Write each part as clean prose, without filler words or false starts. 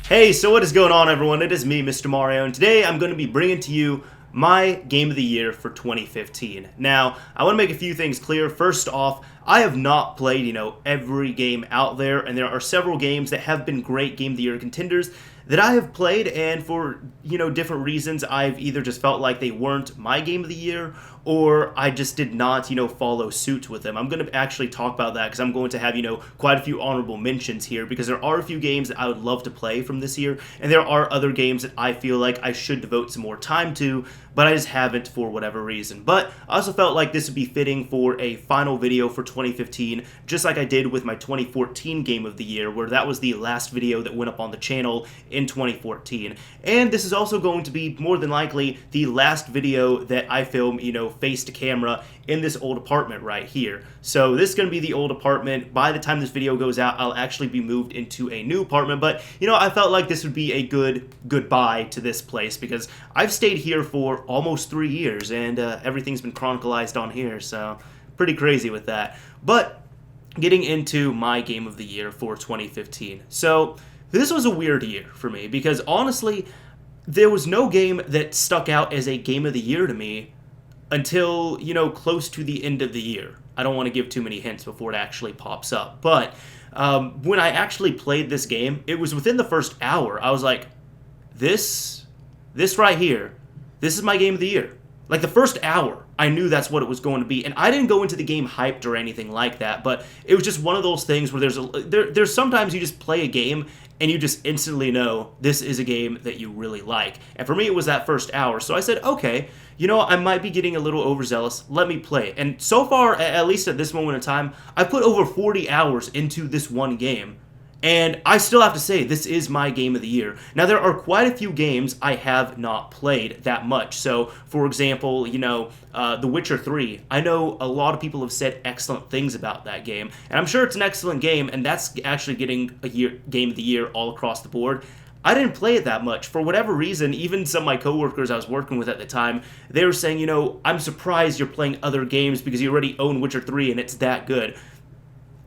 Hey, so what is going on, everyone? It is me, Mr. Mario, and today I'm going to be bringing to you my Game of the Year for 2015. Now, I want to make a few things clear. First off, I have not played, every game out there, and there are several games that have been great Game of the Year contenders that I have played, and for, different reasons, I've either just felt like they weren't my Game of the Year, or I just did not, follow suit with them. I'm going to actually talk about that because I'm going to have, quite a few honorable mentions here because there are a few games that I would love to play from this year, and there are other games that I feel like I should devote some more time to, but I just haven't for whatever reason. But I also felt like this would be fitting for a final video for 2015, just like I did with my 2014 Game of the Year, where that was the last video that went up on the channel in 2014. And this is also going to be more than likely the last video that I film, face to camera in this old apartment right here. So this is going to be the old apartment. By the time this video goes out, I'll actually be moved into a new apartment, but I felt like this would be a good goodbye to this place because I've stayed here for almost 3 years and everything's been chronicalized on here, so pretty crazy with that. But getting into my Game of the Year for 2015. So this was a weird year for me because honestly, there was no game that stuck out as a Game of the Year to me until, close to the end of the year. I don't want to give too many hints before it actually pops up, but when I actually played this game, it was within the first hour. I was like, this right here, this is my Game of the Year. Like the first hour, I knew that's what it was going to be, and I didn't go into the game hyped or anything like that, but it was just one of those things where there's sometimes you just play a game and you just instantly know this is a game that you really like. And for me, it was that first hour, so I said, okay, I might be getting a little overzealous. Let me play it. And so far, at least at this moment in time, I've put over 40 hours into this one game. And I still have to say, this is my Game of the Year. Now, there are quite a few games I have not played that much. So, for example, The Witcher 3. I know a lot of people have said excellent things about that game. And I'm sure it's an excellent game, and that's actually getting a Game of the Year all across the board. I didn't play it that much. For whatever reason, even some of my coworkers I was working with at the time, they were saying, I'm surprised you're playing other games because you already own Witcher 3 and it's that good.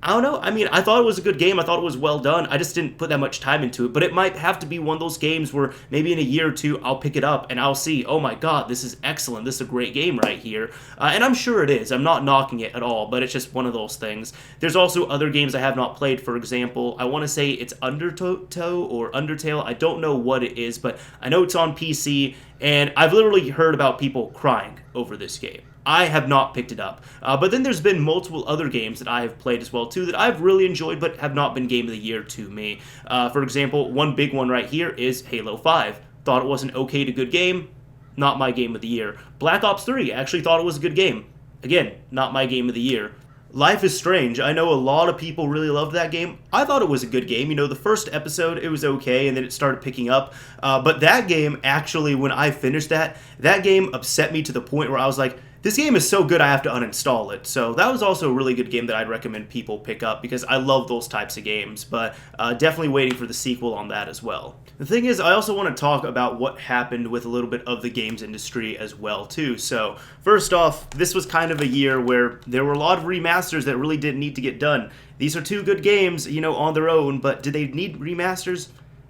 I don't know. I mean, I thought it was a good game. I thought it was well done. I just didn't put that much time into it. But it might have to be one of those games where maybe in a year or two, I'll pick it up and I'll see, oh my god, this is excellent. This is a great game right here. And I'm sure it is. I'm not knocking it at all, but it's just one of those things. There's also other games I have not played. For example, I want to say it's Undertow or Undertale. I don't know what it is, but I know it's on PC, and I've literally heard about people crying over this game. I have not picked it up. But then there's been multiple other games that I have played as well, too, that I've really enjoyed but have not been Game of the Year to me. For example, one big one right here is Halo 5. Thought it was an okay to good game, not my Game of the Year. Black Ops 3, actually thought it was a good game. Again, not my Game of the Year. Life is Strange. I know a lot of people really loved that game. I thought it was a good game. The first episode, it was okay, and then it started picking up. But that game, actually, when I finished that game upset me to the point where I was like, this game is so good I have to uninstall it. So that was also a really good game that I'd recommend people pick up because I love those types of games, but definitely waiting for the sequel on that as well. The thing is, I also want to talk about what happened with a little bit of the games industry as well, too. So first off, this was kind of a year where there were a lot of remasters that really didn't need to get done. These are two good games, on their own, but did they need remasters?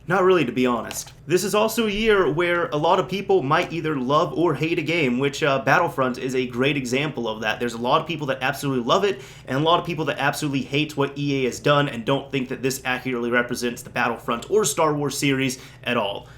Not really, to be honest. This is also a year where a lot of people might either love or hate a game, which Battlefront is a great example of that. There's a lot of people that absolutely love it, and a lot of people that absolutely hate what EA has done and don't think that this accurately represents the Battlefront or Star Wars series at all.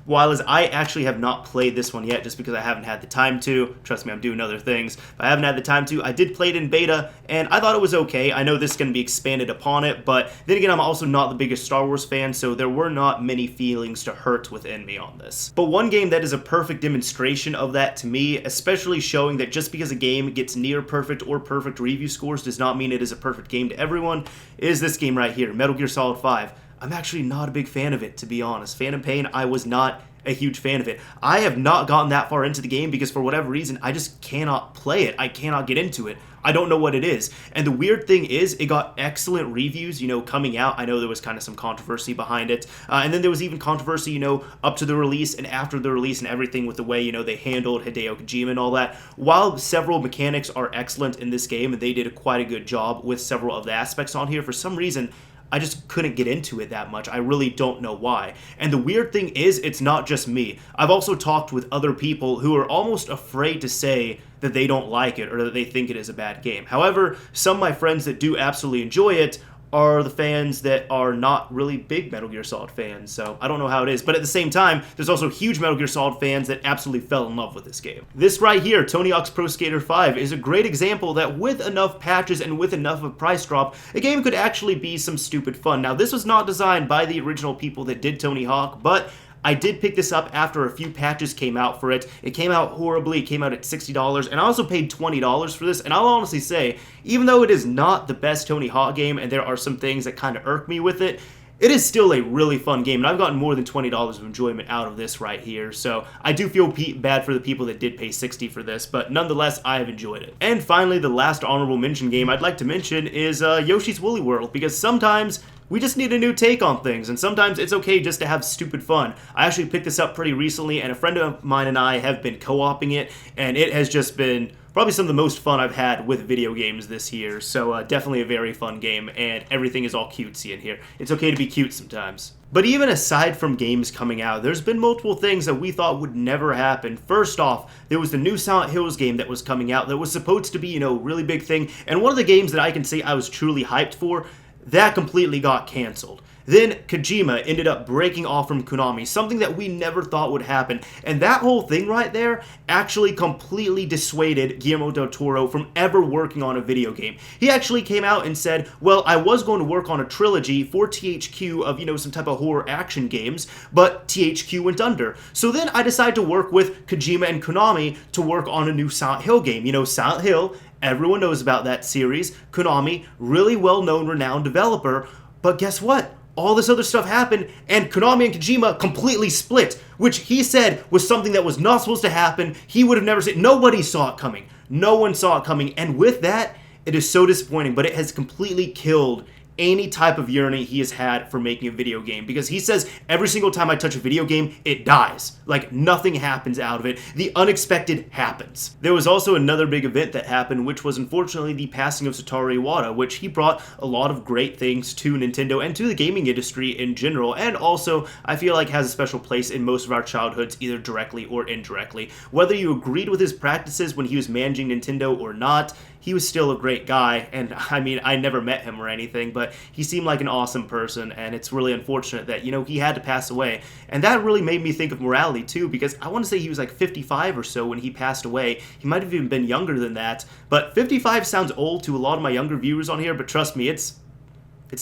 While as I actually have not played this one yet just because I haven't had the time to. Trust me, I'm doing other things. If I haven't had the time to, I did play it in beta, and I thought it was okay. I know this is going to be expanded upon it, but then again, I'm also not the biggest Star Wars fan, so there were not many feelings to hurt within me on this. But one game that is a perfect demonstration of that to me, especially showing that just because a game gets near perfect or perfect review scores does not mean it is a perfect game to everyone, is this game right here, Metal Gear Solid 5. I'm actually not a big fan of it, to be honest. Phantom Pain, I was not a huge fan of it. I have not gotten that far into the game because for whatever reason, I just cannot play it. I cannot get into it. I don't know what it is. And the weird thing is, it got excellent reviews, coming out. I know there was kind of some controversy behind it. And then there was even controversy, up to the release and after the release and everything with the way, they handled Hideo Kojima and all that. While several mechanics are excellent in this game, and they did quite a good job with several of the aspects on here, for some reason, I just couldn't get into it that much. I really don't know why. And the weird thing is, it's not just me. I've also talked with other people who are almost afraid to say that they don't like it or that they think it is a bad game. However, some of my friends that do absolutely enjoy it are the fans that are not really big Metal Gear Solid fans, so I don't know how it is. But at the same time, there's also huge Metal Gear Solid fans that absolutely fell in love with this game. This right here, Tony Hawk's Pro Skater 5, is a great example that with enough patches and with enough of a price drop, a game could actually be some stupid fun. Now, this was not designed by the original people that did Tony Hawk, but I did pick this up after a few patches came out for it. It came out horribly. It came out at $60, and I also paid $20 for this, and I'll honestly say, even though it is not the best Tony Hawk game, and there are some things that kind of irk me with it, it is still a really fun game, and I've gotten more than $20 of enjoyment out of this right here, so I do feel bad for the people that did pay $60 for this, but nonetheless, I have enjoyed it. And finally, the last honorable mention game I'd like to mention is Yoshi's Woolly World, because sometimes we just need a new take on things, and sometimes it's okay just to have stupid fun. I actually picked this up pretty recently, and a friend of mine and I have been co-oping it, and it has just been probably some of the most fun I've had with video games this year, so definitely a very fun game, and everything is all cutesy in here. It's okay to be cute sometimes. But even aside from games coming out, there's been multiple things that we thought would never happen. First off, there was the new Silent Hills game that was coming out that was supposed to be, you know, a really big thing, and one of the games that I can say I was truly hyped for, that completely got canceled. Then Kojima ended up breaking off from Konami, something that we never thought would happen. And that whole thing right there actually completely dissuaded Guillermo del Toro from ever working on a video game. He actually came out and said, well, I was going to work on a trilogy for THQ of, you know, some type of horror action games, but THQ went under. So then I decided to work with Kojima and Konami to work on a new Silent Hill game. You know, Silent Hill, everyone knows about that series. Konami, really well-known, renowned developer. But guess what? All this other stuff happened, and Konami and Kojima completely split, which he said was something that was not supposed to happen. He would have never said. Nobody saw it coming. No one saw it coming. And with that, it is so disappointing, but it has completely killed any type of yearning he has had for making a video game, because he says every single time I touch a video game, it dies. Like, nothing happens out of it. The unexpected happens. There was also another big event that happened, which was unfortunately the passing of Satoru Iwata, which he brought a lot of great things to Nintendo and to the gaming industry in general, and also I feel like has a special place in most of our childhoods, either directly or indirectly. Whether you agreed with his practices when he was managing Nintendo or not, he was still a great guy, and I mean, I never met him or anything, but he seemed like an awesome person, and it's really unfortunate that, you know, he had to pass away. And that really made me think of morality, too, because I want to say he was like 55 or so when he passed away. He might have even been younger than that, but 55 sounds old to a lot of my younger viewers on here, but trust me, it's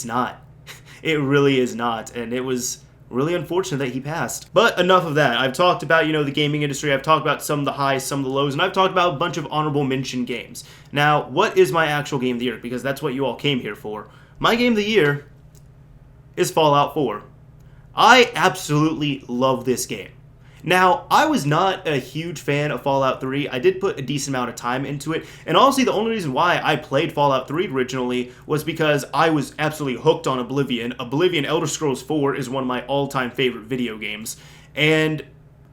not. It really is not, and it was really unfortunate that he passed. But enough of that. I've talked about, you know, the gaming industry. I've talked about some of the highs, some of the lows, and I've talked about a bunch of honorable mention games. Now, what is my actual game of the year? Because that's what you all came here for. My game of the year is Fallout 4. I absolutely love this game. Now, I was not a huge fan of Fallout 3. I did put a decent amount of time into it, and honestly, the only reason why I played Fallout 3 originally was because I was absolutely hooked on Oblivion. Oblivion Elder Scrolls 4 is one of my all-time favorite video games, and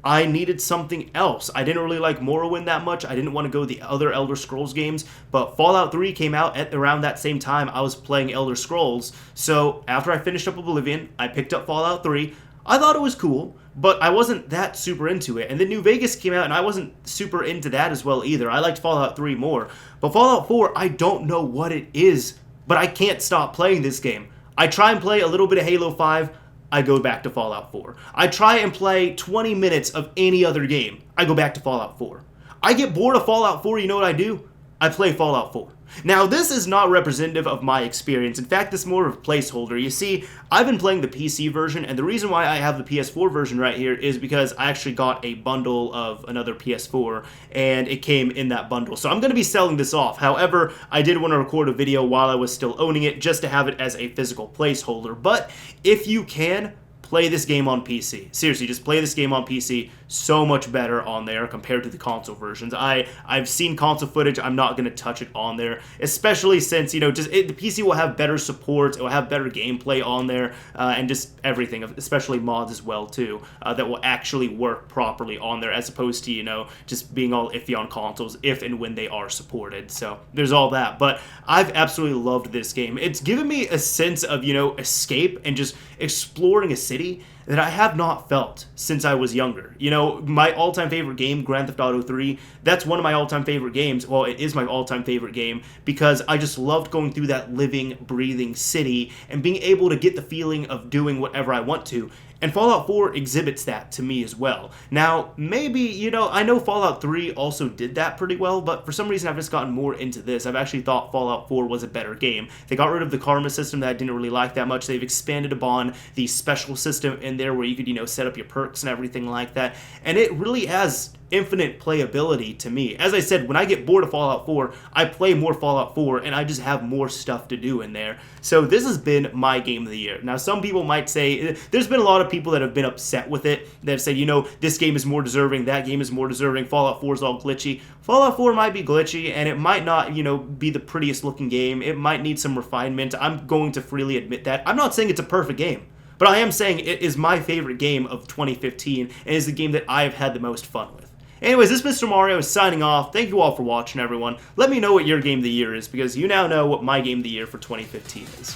I needed something else. I didn't really like Morrowind that much. I didn't want to go the other Elder Scrolls games, but Fallout 3 came out at around that same time I was playing Elder Scrolls, so after I finished up Oblivion, I picked up Fallout 3. I thought it was cool, but I wasn't that super into it. And then New Vegas came out, and I wasn't super into that as well either. I liked Fallout 3 more. But Fallout 4, I don't know what it is, but I can't stop playing this game. I try and play a little bit of Halo 5, I go back to Fallout 4. I try and play 20 minutes of any other game, I go back to Fallout 4. I get bored of Fallout 4, you know what I do? I play Fallout 4. Now, this is not representative of my experience. In fact, it's more of a placeholder. You see, I've been playing the PC version, and the reason why I have the PS4 version right here is because I actually got a bundle of another PS4, and it came in that bundle. So I'm going to be selling this off. However, I did want to record a video while I was still owning it, just to have it as a physical placeholder. But if you can, play this game on PC. Seriously, just play this game on PC. So much better on there compared to the console versions. I've seen console footage. I'm not going to touch it on there, especially since, the PC will have better support. It will have better gameplay on there, and just everything, especially mods as well, too, that will actually work properly on there, as opposed to, just being all iffy on consoles if and when they are supported. So there's all that. But I've absolutely loved this game. It's given me a sense of, escape and just exploring a city that I have not felt since I was younger. My all-time favorite game, Grand Theft Auto 3, that's one of my all-time favorite games. Well, it is my all-time favorite game because I just loved going through that living, breathing city and being able to get the feeling of doing whatever I want to. And Fallout 4 exhibits that to me as well. Now, maybe, I know Fallout 3 also did that pretty well, but for some reason I've just gotten more into this. I've actually thought Fallout 4 was a better game. They got rid of the karma system that I didn't really like that much. They've expanded upon the special system in there where you could, set up your perks and everything like that. And it really has infinite playability to me. As I said, when I get bored of Fallout 4, I play more Fallout 4, and I just have more stuff to do in there. So this has been my game of the year. Now, some people might say, there's been a lot of people that have been upset with it, that have said, this game is more deserving, that game is more deserving, Fallout 4 is all glitchy. Fallout 4 might be glitchy, and it might not, be the prettiest looking game. It might need some refinement. I'm going to freely admit that. I'm not saying it's a perfect game, but I am saying it is my favorite game of 2015, and is the game that I have had the most fun with. Anyways, this Mr. Mario is signing off. Thank you all for watching, everyone. Let me know what your game of the year is, because you now know what my game of the year for 2015 is.